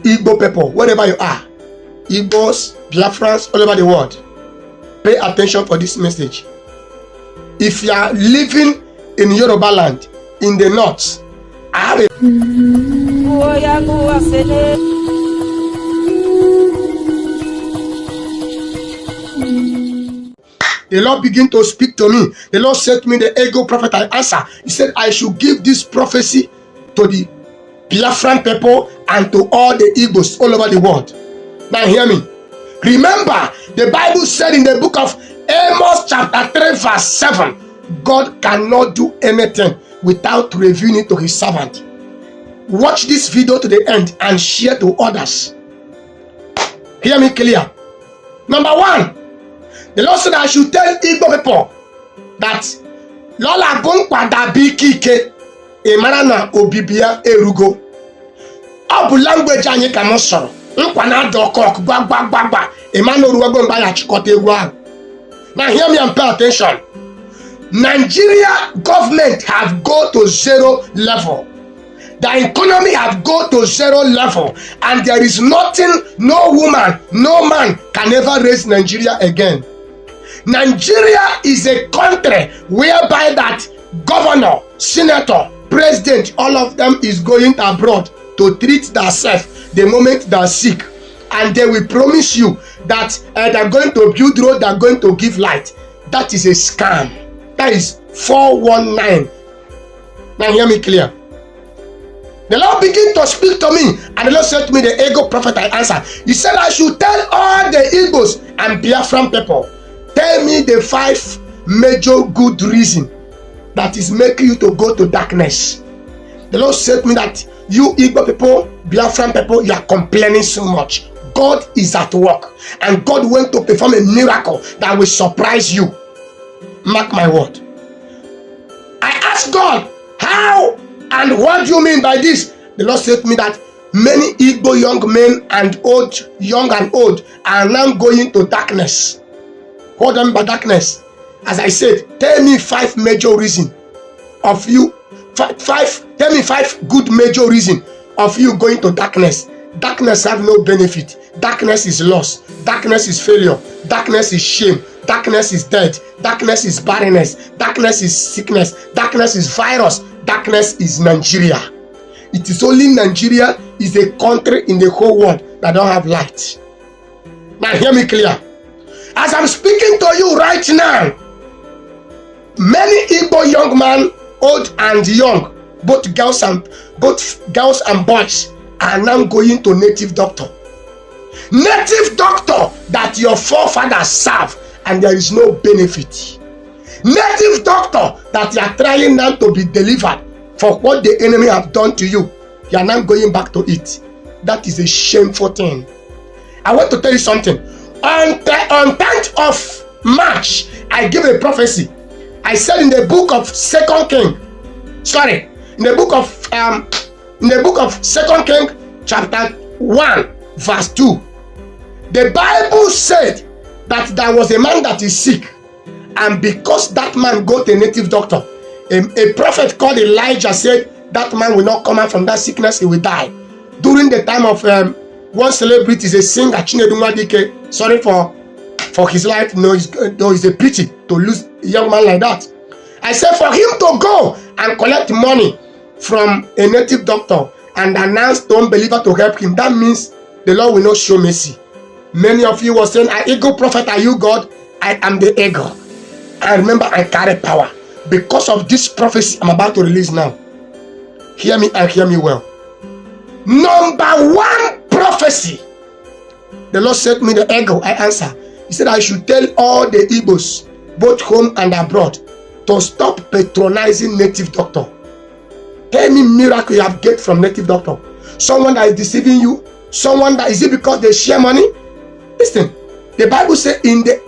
Igbo people, wherever you are, Igbos, Biafrans, all over the world, pay attention for this message. If you are living in Yoruba land, in the north, I have a the Lord began to speak to me. The Lord said to me, the ego prophet, I answer. He said, I should give this prophecy to the Biafran people and to all the Igbos all over the world. Now hear me. Remember, the Bible said in the book of Amos chapter 3 verse 7, God cannot do anything without revealing it to his servant. Watch this video to the end and share to others. Hear me clear. Number one, the Lord said I should tell Igbo people that Lola Gonkwada Bikike Emarana Obibia Erugo. Abu language anyị ka m sọrọ. Nkwa na adọkọ gbagbagbagba Emmanuel Ruwago mba ya chịkọta egwu ahụ. Now hear me and pay attention. Nigeria government have go to zero level. The economy have go to zero level, and there is nothing, no woman, no man can ever raise Nigeria again. Nigeria is a country whereby that governor, senator, president, all of them is going abroad to treat themselves the moment they are sick, and they will promise you that they're going to build road, they're going to give light. That is a scam. That is 419. Now hear me clear. The Lord began to speak to me, and the Lord said to me, the ego prophet, I answer. He said I should tell all the Igbos and Biafran people, tell me the 5 major good reasons that is making you to go to darkness. The Lord said to me that you Igbo people, Biafran people, you are complaining so much. God is at work, and God went to perform a miracle that will surprise you. Mark my word. I asked God, how and what do you mean by this? The Lord said to me that many Igbo young men and old, young and old, are now going to darkness. Hold on by darkness. As I said, tell me 5 major reasons of you. Tell me 5 good major reasons of you going to darkness. Darkness have no benefit. Darkness is loss. Darkness is failure. Darkness is shame. Darkness is death. Darkness is barrenness. Darkness is sickness. Darkness is virus. Darkness is Nigeria. It is only Nigeria is a country in the whole world that don't have light. Now hear me clear. As I'm speaking to you right now, many Igbo young men, old and young, both girls and boys, are now going to native doctor. Native doctor that your forefathers serve, and there is no benefit. Native doctor that you are trying now to be delivered for what the enemy have done to you. You are now going back to it. That is a shameful thing. I want to tell you something. On 10th of March, I gave a prophecy. I said in the book of in the book of 2 King chapter 1 verse 2, the Bible said that there was a man that is sick, and because that man go to a native doctor, a prophet called Elijah said that man will not come out from that sickness, he will die. During the time of one celebrity, is a singer, sorry for his life, no, it's a pity to lose a young man like that. I said for him to go and collect money from a native doctor and announce to unbeliever to help him, that means the Lord will not show mercy. Many of you were saying, ego prophet, are you God? I am the ego. I remember I carry power. Because of this prophecy I'm about to release now. Hear me and hear me well. Number 1 prophecy. The Lord said to me, the ego, I answer. He said I should tell all the Igbos, both home and abroad, to stop patronizing native doctor. Tell me miracle you have get from native doctor. Someone that is deceiving you. Someone that is it because they share money. Listen, the Bible says during the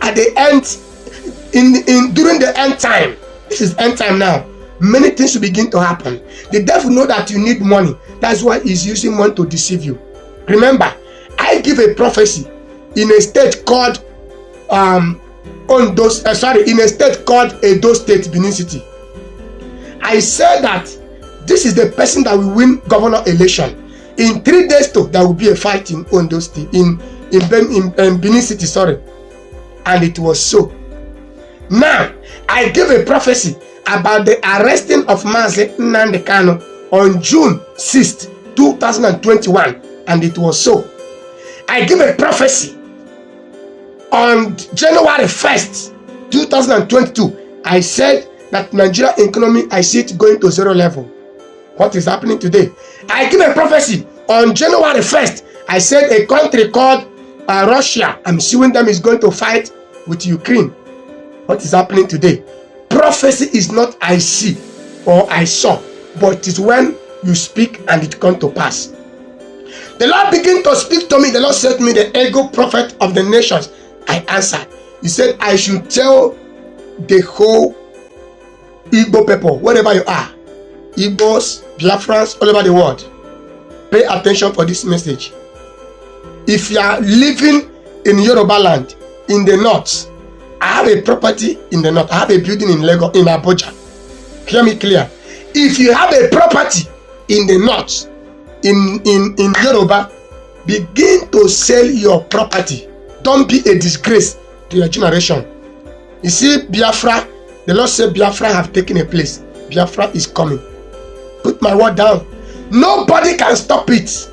end time, this is end time now, many things will begin to happen. The devil know that you need money. That's why he's using money to deceive you. Remember, I give a prophecy in a state called in a state called Edo State, Benin City. I said that this is the person that will win governor election. In 3 days too, there will be a fight in Ondo State, in Benin City, sorry. And it was so. Now, I gave a prophecy about the arresting of Mazi Nnamdi Kanu on June 6th, 2021, and it was so. I gave a prophecy on January 1st, 2022. I said that Nigeria economy, I see it going to 0 level. What is happening today? I gave a prophecy on January 1st. I said a country called Russia, I'm suing them, is going to fight with Ukraine. What is happening today? Prophecy is not I see or I saw, but it is when you speak and it comes to pass. The Lord began to speak to me. The Lord said to me, the ego prophet of the nations. I answered. He said, I should tell the whole Igbo people, wherever you are, Igbos, Biafrans, all over the world, pay attention for this message. If you are living in Yoruba land, in the north, I have a property in the north. I have a building in Lagos, in Abuja. Hear me clear. If you have a property in the north, in Yoruba, begin to sell your property. Don't be a disgrace to your generation. You see, Biafra, the Lord said Biafra have taken a place. Biafra is coming. Put my word down. Nobody can stop it.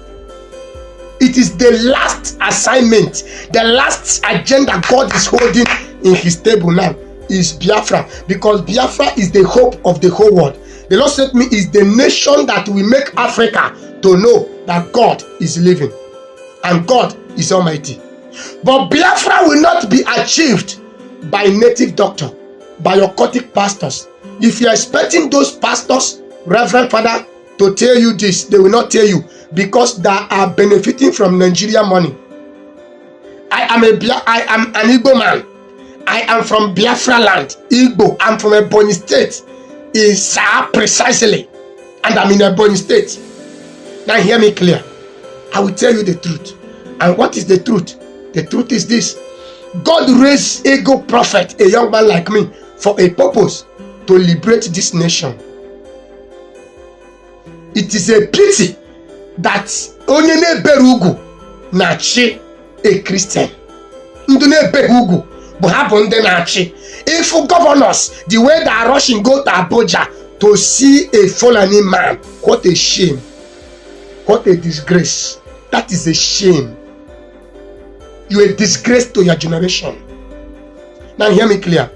It is the last assignment, the last agenda God is holding in his table now is Biafra, because Biafra is the hope of the whole world. The Lord said to me, is the nation that will make Africa to know that God is living and God is almighty. But Biafra will not be achieved by native doctor, by occultic pastors. If you are expecting those pastors, Reverend Father, to tell you this, they will not tell you, because they are benefiting from Nigeria money. I am an Igbo man. I am from Biafra land, Igbo. I'm from Ebonyi State, is precisely, and I'm in Ebonyi State. Now hear me clear. I will tell you the truth. And what is the truth? The truth is this: God raised a good prophet, a young man like me, for a purpose, to liberate this nation. It is a pity that Onyene Berugu Nachi a Christian. Ndune Berugu Buhabonde Nachi. If governors, the way they are rushing go to Abuja to see a fallen man, what a shame. What a disgrace. That is a shame. You are a disgrace to your generation. Now hear me clear.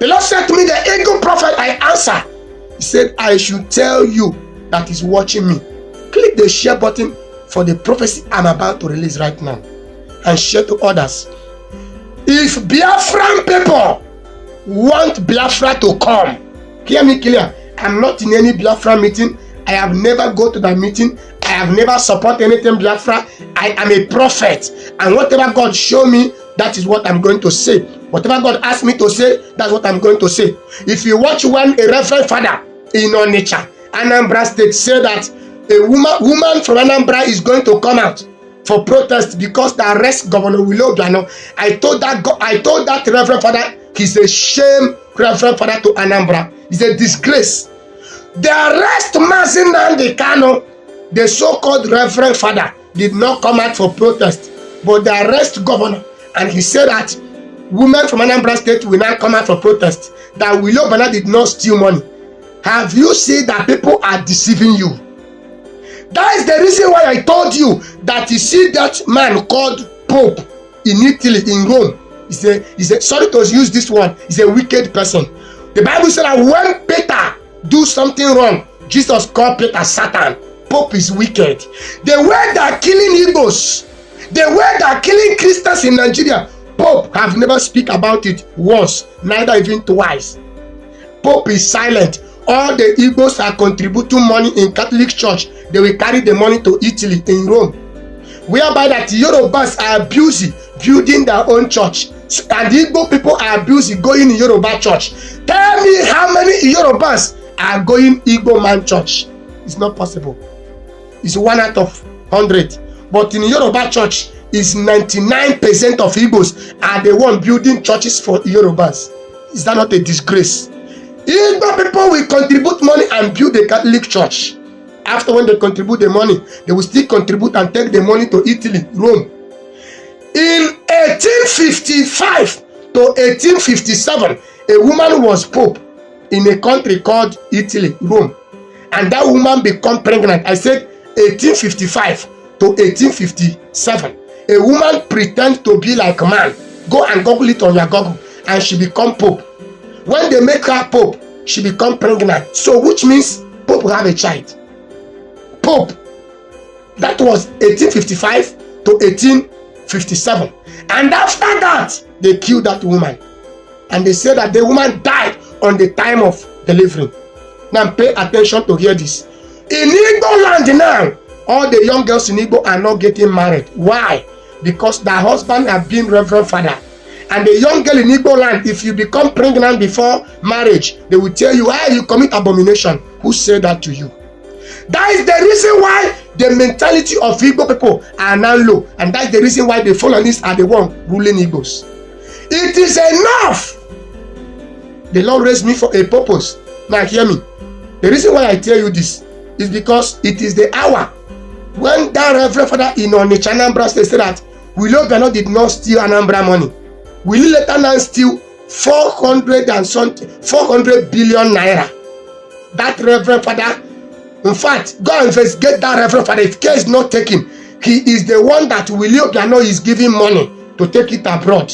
The Lord said to me, the ego prophet, I answer. He said, I should tell you that is watching me. Click the share button for the prophecy I'm about to release right now and share to others. If Biafran people want Biafra to come, hear me clear. I'm not in any Biafra meeting. I have never go to that meeting. I have never support anything Biafra. I am a prophet, and whatever God show me, that is what I'm going to say. Whatever God asked me to say, that's what I'm going to say. If you watch when a Reverend Father in Onitsha, Anambra State, say that a woman from Anambra is going to come out for protest because they arrest Governor Willow Obiano, I told that Reverend Father, he's a shame, Reverend Father, to Anambra. It's a disgrace. They arrest Mazi Nnamdi Kanu. The so-called Reverend Father did not come out for protest, but they arrest Governor, and he said that women from Anambra State will not come out for protest, that Willow Obiano did not steal money. Have you seen that people are deceiving you? That is the reason why I told you that you see that man called Pope in Italy, in Rome. He's a sorry to use this word, he's a wicked person. The Bible said that when Peter do something wrong, Jesus called Peter Satan. Pope is wicked. The way they are killing Igbos, the way they are killing Christians in Nigeria, Pope have never speak about it once, neither even twice. Pope is silent. All the Igbos are contributing money in Catholic Church. They will carry the money to Italy, in Rome, whereby that Yorubas are abusing building their own church, and the Igbo people are abusing going in Yoruba church. Tell me how many Yorubas are going Igbo man church? It's not possible. It's 1 out of 100. But in Yoruba church, is 99% of Igbos are the one building churches for Yorubas. Is that not a disgrace? Igbo people will contribute money and build a Catholic church, After when they contribute the money, they will still contribute and take the money to Italy, Rome. In 1855 to 1857, a woman was pope in a country called Italy, Rome. And that woman became pregnant. I said 1855 to 1857. A woman pretends to be like a man. Go and Google it on your Google. And she become pope. When they make her pope, she become pregnant. So which means pope will have a child. Pope. That was 1855 to 1857. And after that, they killed that woman. And they said that the woman died on the time of delivery. Now pay attention to hear this. In Igbo land now, all the young girls in Igbo are not getting married. Why? Because their husband have been reverend father. And the young girl in Igbo land, if you become pregnant before marriage, they will tell you, why you commit abomination. Who said that to you? That is the reason why the mentality of Igbo people are now low. And that's the reason why the Fulanists are the one ruling Igbos. It is enough. The Lord raised me for a purpose. Now hear me. The reason why I tell you this is because it is the hour when that Reverend Father in Onitsha, Anambra State said that Willie Obiano did not steal Anambra money. Willie later now steal 400 billion naira. That Reverend Father, in fact, go and investigate that Reverend Father. If care is not taken, he is the one that Willie Obiano is giving money to take it abroad.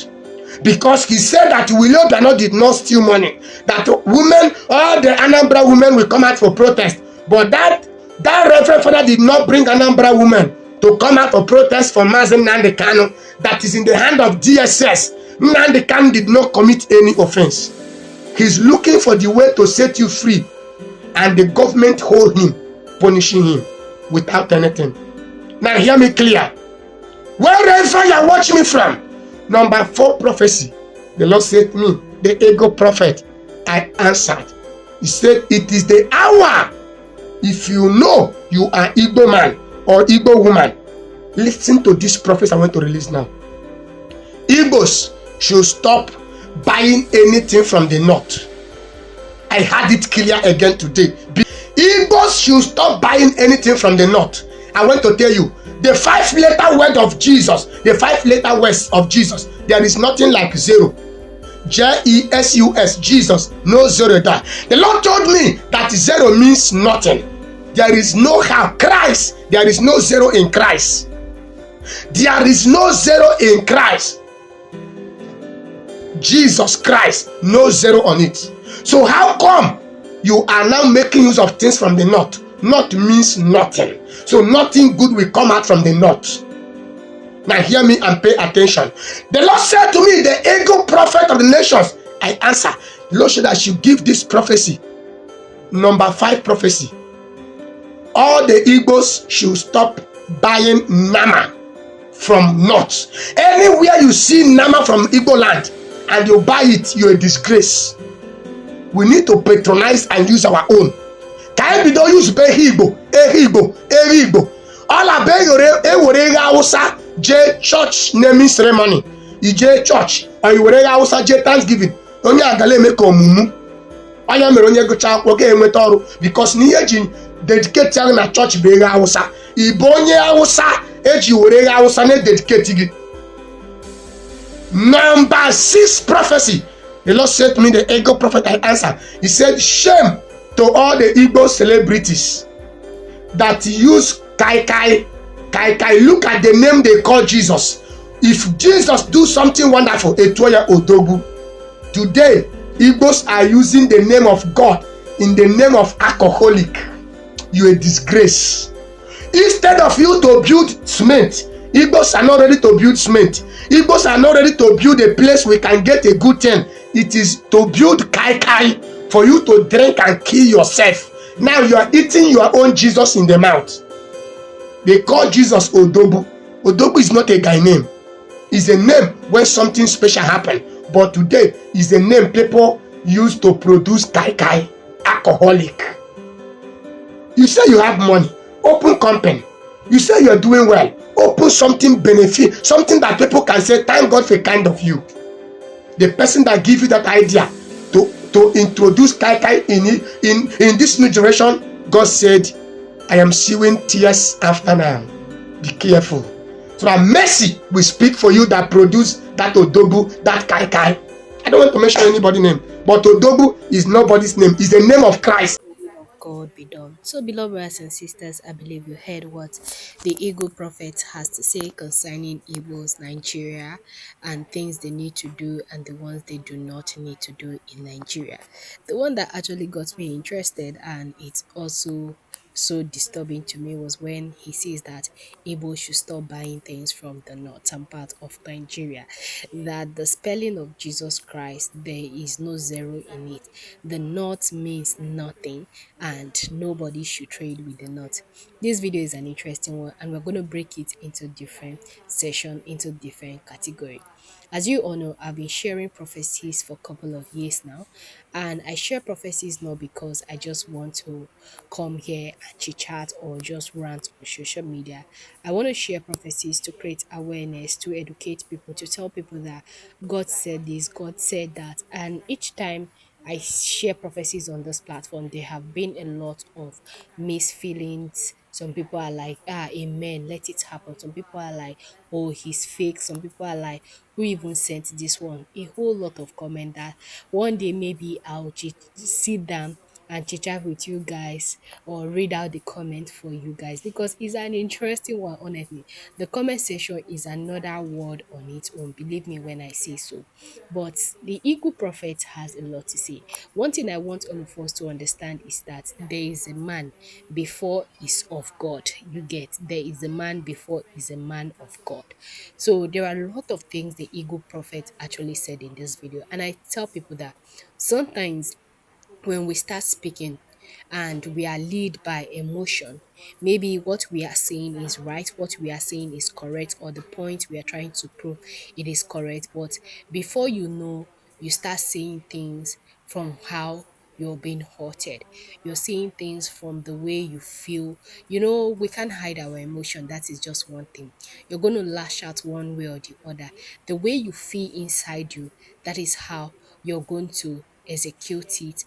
Because he said that Willie Obiano did not steal money. That women, all the Anambra women will come out for protest. But that Reverend Father did not bring Anambra women to come out for protest for Mazen Nnamdi Kanu. That is in the hand of DSS. Nnamdi Kanu did not commit any offense. He's looking for the way to set you free. And the government hold him, punishing him without anything. Now hear me clear. Wherever you watch me from, number 4 prophecy. The Lord said to me, the ego prophet, I answered. He said, it is the hour. If you know you are Igbo man or Igbo woman, listen to this prophecy I want to release now. Igbos should stop buying anything from the north. I had it clear again today. Igbos should stop buying anything from the north. I want to tell you, the 5-letter word of Jesus, the 5-letter words of Jesus, there is nothing like zero. J-E-S-U-S, Jesus, no zero there. The Lord told me that zero means nothing. There is no how. Christ, there is no zero in Christ. There is no zero in Christ. Jesus Christ, no zero on it. So how come you are now making use of things from the north? North means nothing. So nothing good will come out from the north. Now hear me and pay attention. The Lord said to me, the ego prophet of the nations. I answer. The Lord said I should give this prophecy. Number 5 prophecy. All the Igbos should stop buying nama from north. Anywhere you see nama from Igbo land and you buy it, you're a disgrace. We need to patronize and use our own. Can we don't use Igbo, Igbo. All our Hausa J church naming ceremony. J church or you Hausa J Thanksgiving. Onye agale make omumu. Oya mere onye gocha akwụkwọ ga-enweta ọrụ because n'ihe ji dedicate ya na church bụ Hausa. Ibo onye Hausa eji were Hausa na dedicate gị. Number 6 prophecy. The Lord said to me, the ego prophet, I answered. He said, shame to all the Igbo celebrities that use Kai Kai. Kai Kai, look at the name they call Jesus. If Jesus do something wonderful, Etoya Odogu. Today, Igbos are using the name of God in the name of alcoholic. You're a disgrace. Instead of you to build cement, Igbos are not ready to build cement. Igbos are not ready to build a place we can get a good thing. It is to build Kai Kai for you to drink and kill yourself. Now you are eating your own Jesus in the mouth. They call Jesus Odogu. Odogu is not a guy name. It's a name when something special happened. But today is a name people use to produce Kai Kai, alcoholic. You say you have money, open company. You say you're doing well, open something benefit, something that people can say, thank God for kind of you. The person that give you that idea to introduce Kai Kai in this new generation, God said, I am seeing tears after now. Be careful. So that mercy will speak for you that produce that odobu, that kai kai. I don't want to mention anybody's name, but odobu is nobody's name. It's the name of Christ. Will of God be done. So, beloved brothers and sisters, I believe you heard what the Eagle Prophet has to say concerning Igbos, Nigeria, and things they need to do and the ones they do not need to do in Nigeria. The one that actually got me interested, and it's also so disturbing to me, was when he says that Igbo should stop buying things from the northern part of Nigeria. That the spelling of Jesus Christ, there is no zero in it. The north means nothing, and nobody should trade with the north. This video is an interesting one, and we're going to break it into different session, into different category. As you all know, I've been sharing prophecies for a couple of years now, and I share prophecies not because I just want to come here and chit chat or just rant on social media. I want to share prophecies to create awareness, to educate people, to tell people that God said this, God said that. And each time I share prophecies on this platform, there have been a lot of mixed feelings. Some people are like, amen, let it happen. Some people are like, oh, he's fake. Some people are like, who even sent this one? A whole lot of comment that one day maybe sit down and chit chat with you guys or read out the comment for you guys, because it's an interesting one. Honestly, the comment section is another word on its own, believe me when I say so. But the eagle prophet has a lot to say. One thing I want all of us to understand is that there is a man before is of God. You get, there is a man before is a man of God. So there are a lot of things the eagle prophet actually said in this video, and I tell people that sometimes when we start speaking and we are led by emotion, maybe what we are saying is right, what we are saying is correct, or the point we are trying to prove it is correct. But before you know, you start saying things from how you're being hurted. You're saying things from the way you feel. You know, we can't hide our emotion. That is just one thing. You're going to lash out one way or the other. The way you feel inside you, that is how you're going to execute it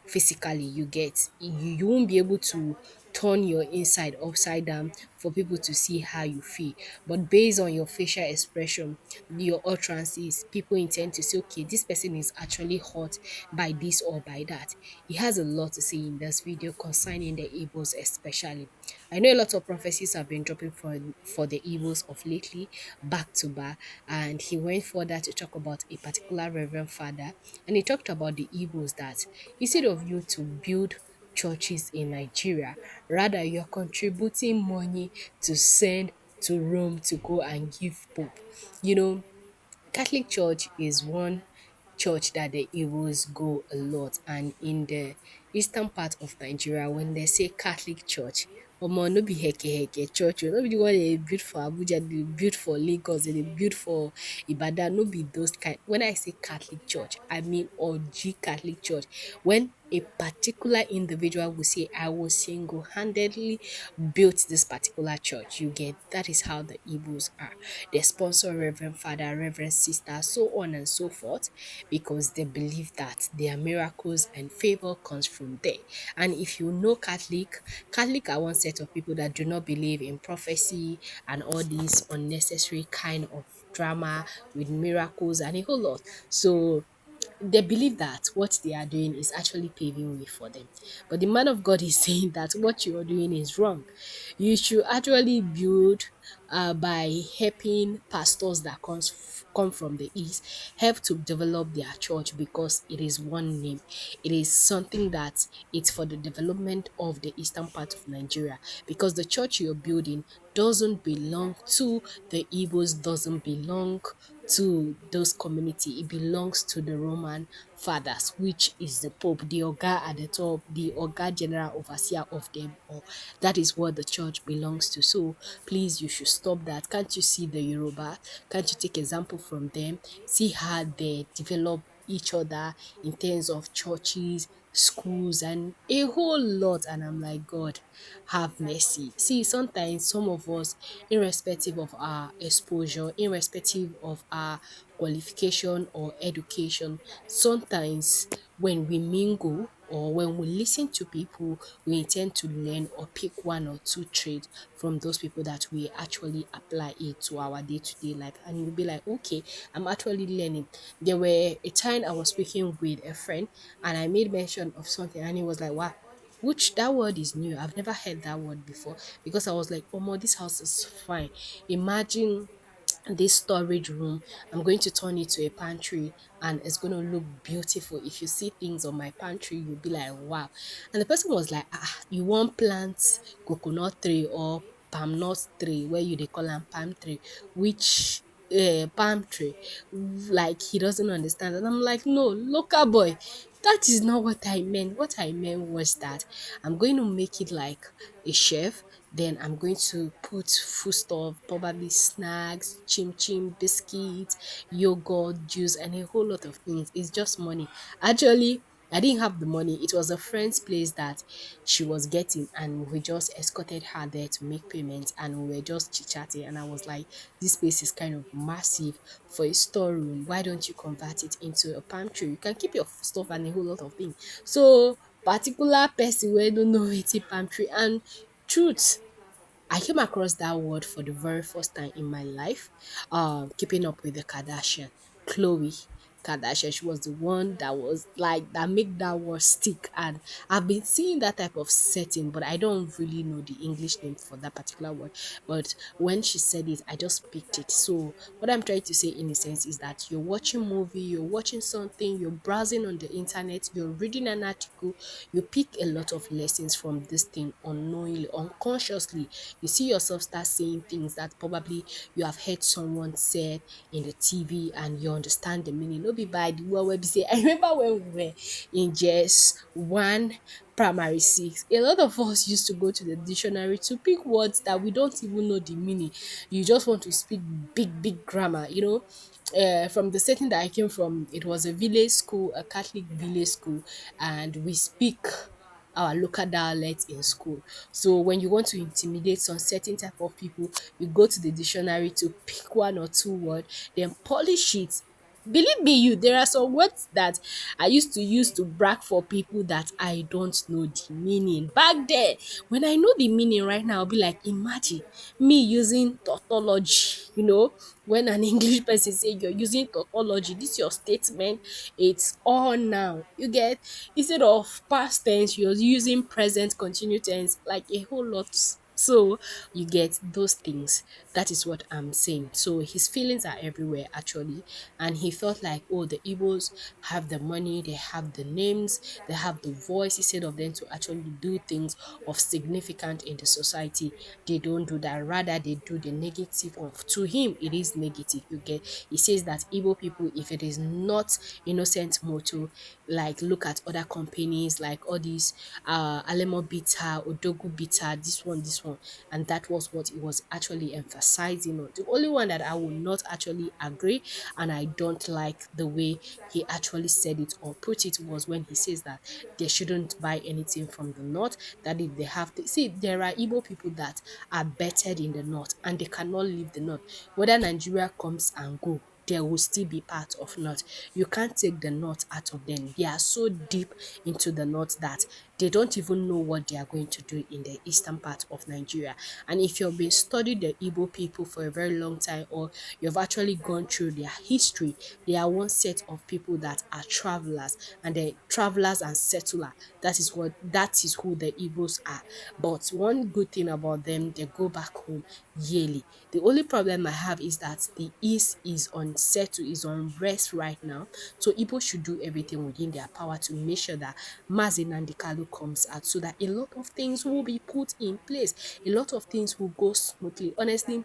physically. You get, you won't be able to turn your inside upside down for people to see how you feel, but based on your facial expression, your utterances, people intend to say, okay, this person is actually hurt by this or by that. He has a lot to say in this video concerning the Igbos especially. I know a lot of prophecies have been dropping for the Igbos of lately, back to back, and he went further to talk about a particular reverend father, and he talked about the Igbos that instead of you to build churches in Nigeria, rather you're contributing money to send to Rome to go and give Pope. You know, Catholic Church is one church that the Igbos go a lot, and in the eastern part of Nigeria, when they say Catholic Church, omo no be heke heke church o, no be the one they built for Abuja, they built for Lagos, they built for Ibadan, no be those kind. When I say Catholic Church, I mean OG Catholic Church. When a particular individual will say, I will single-handedly built this particular church, you get, that is how the Igbos are. They sponsor Reverend Father, Reverend Sister, so on and so forth, because they believe that their miracles and favor comes from there. And if you know Catholic are one set of people that do not believe in prophecy and all these unnecessary kind of drama with miracles and a whole lot. So they believe that what they are doing is actually paving way for them. But the man of God is saying that what you are doing is wrong. You should actually build by helping pastors that come from the east, help to develop their church, because it is one name. It is something that it's for the development of the eastern part of Nigeria, because the church you're building doesn't belong to the Igbos, doesn't belong to those community. It belongs to the Roman fathers, which is the Pope, the Oga at the top, the Oga General Overseer of them all. That is what the church belongs to. So please, you should stop that. Can't you see the Yoruba? Can't you take example from them? See how they develop each other in terms of churches, schools, and a whole lot. And I'm like, God, have mercy. See, sometimes some of us, irrespective of our exposure, irrespective of our qualification or education, sometimes when we mingle, or when we listen to people, we intend to learn or pick one or two traits from those people that we actually apply it to our day-to-day life. And you'll be like, okay, I'm actually learning. There were a time I was speaking with a friend and I made mention of something and he was like, wow, which that word is new. I've never heard that word before, because I was like, oh, my, this house is fine. Imagine this storage room. I'm going to turn it to a pantry and it's going to look beautiful. If you see things on my pantry, you'll be like, wow. And the person was like, ah, you want plant coconut tree or palm nut tree, where you they call them palm tree, which palm tree, like he doesn't understand. And I'm like, no, local boy, that is not what I meant. What I meant was that I'm going to make it like a chef, then I'm going to put food stuff, probably snacks, chim chim, biscuits, yogurt, juice, and a whole lot of things. It's just money. Actually, I didn't have the money. It was a friend's place that she was getting, and we just escorted her there to make payments, and we were just chit chatting. And I was like, this space is kind of massive for a storeroom. Why don't you convert it into a pantry? You can keep your stuff and a whole lot of things. So, particular person where don't know it's a pantry, and truth, I came across that word for the very first time in my life. Keeping up with the Kardashian, Chloe Kardashian. She was the one that was like that make that word stick, and I've been seeing that type of setting, but I don't really know the English name for that particular word. But when she said it, I just picked it. So what I'm trying to say in a sense is that you're watching movie, you're watching something, you're browsing on the internet, you're reading an article, you pick a lot of lessons from this thing unknowingly, unconsciously. You see yourself start saying things that probably you have heard someone said in the TV and you understand the meaning. No be by the word wey be say. I remember when we were in just one primary six, a lot of us used to go to the dictionary to pick words that we don't even know the meaning. You just want to speak big grammar, you know. From the setting that I came from, it was a village school, a Catholic village school, and we speak our local dialect in school. So when you want to intimidate some certain type of people, you go to the dictionary to pick one or two words, then polish it. Believe me, you, there are some words that I used to use to brag for people that I don't know the meaning. Back then, when I know the meaning right now, I'll be like, imagine me using tautology, you know, when an English person say you're using tautology, this your statement, it's all now. You get, instead of past tense, you're using present continuous tense, like a whole lot. So you get those things. That is what I'm saying. So his feelings are everywhere actually, and he felt like, oh, the Igbos have the money, they have the names, they have the voice. Instead of them to actually do things of significant in the society, they don't do that. Rather, they do the negative of. To him, it is negative. You get. He says that Igbo people, if it is not innocent motto, like look at other companies like all these Alemo Bita, Odogu Bita, this one, and that was what he was actually emphasizing on. The only one that I will not actually agree, and I don't like the way he actually said it or put it, was when he says that they shouldn't buy anything from the north, that if they have to see, there are Igbo people that are bettered in the north and they cannot leave the north. Whether Nigeria comes and go, they will still be part of north. You can't take the north out of them. They are so deep into the north that they don't even know what they are going to do in the eastern part of Nigeria. And if you've been studying the Igbo people for a very long time, or you've actually gone through their history, they are one set of people that are travelers, and the travelers and settler. That is who the Igbos are. But one good thing about them, they go back home yearly. The only problem I have is that the East is unsettled, is on rest right now. So Igbo should do everything within their power to make sure that Mazi Nnamdi Kanu comes out, so that a lot of things will be put in place. A lot of things will go smoothly. Honestly,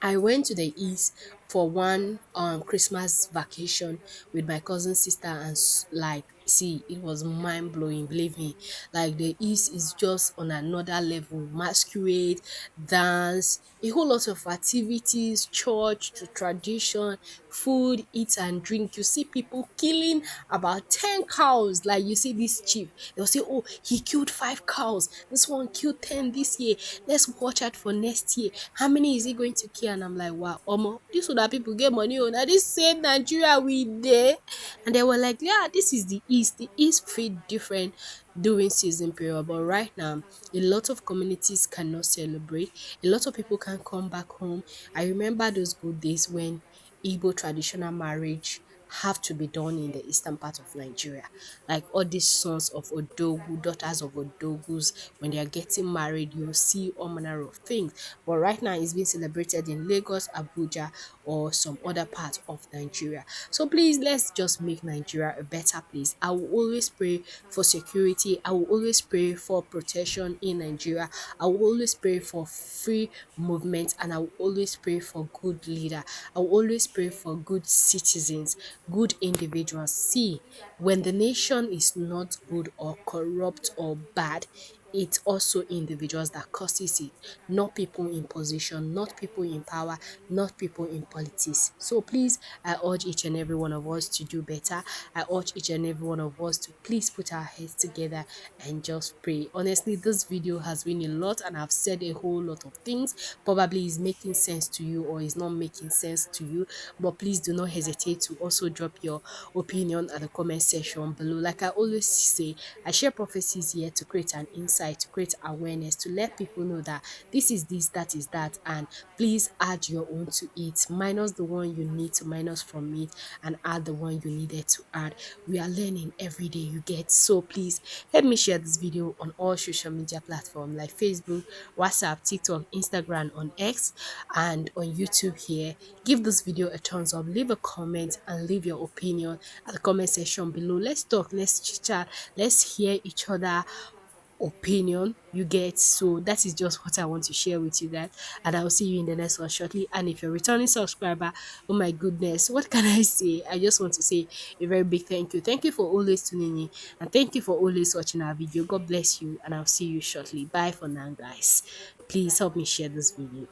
I went to the East for one Christmas vacation with my cousin sister, and like, see, it was mind blowing. Believe me, like the East is just on another level. Masquerade, dance, a whole lot of activities, church to tradition, food, eat and drink. You see people killing about 10 cows. Like you see this chief, they'll say, oh, he killed 5 cows. This one killed 10 this year. Let's watch out for next year. How many is he going to kill? And I'm like, wow, Omo, this would that people get money on. Now this same Nigeria we there. And they were like, yeah, this is the the East feel different during season period, but right now a lot of communities cannot celebrate. A lot of people can come back home. I remember those good days when Igbo traditional marriage have to be done in the eastern part of Nigeria. Like all these sons of Odogu, daughters of Odogus, when they are getting married, you'll see all manner of things. But right now, it's being celebrated in Lagos, Abuja, or some other part of Nigeria. So please, let's just make Nigeria a better place. I will always pray for security. I will always pray for protection in Nigeria. I will always pray for free movement, and I will always pray for good leader. I will always pray for good citizens, good individuals. See, when the nation is not good or corrupt or bad, it's also individuals that causes it, not people in position, not people in power, not people in politics. So please, I urge each and every one of us to do better. I urge each and every one of us to please put our heads together and just pray. Honestly, this video has been a lot and I've said a whole lot of things. Probably is making sense to you or is not making sense to you, but please do not hesitate to also drop your opinion at the comment section below. Like I always say, I share prophecies here to create an insight, to create awareness, to let people know that this is this, that is that, and please add your own to it. Minus the one you need to minus from it and add the one you needed to add. We are learning every day, you get. So please help me share this video on all social media platforms like Facebook, WhatsApp, TikTok, Instagram, on X, and on YouTube here. Give this video a thumbs up, leave a comment and leave your opinion at the comment section below. Let's talk, let's chit chat, let's hear each other opinion, you get. So that is just what I want to share with you guys, and I'll see you in the next one shortly. And if you're a returning subscriber, oh my goodness, what can I say? I just want to say a very big thank you for always tuning in, and thank you for always watching our video. God bless you, and I'll see you shortly. Bye for now, guys. Please help me share this video.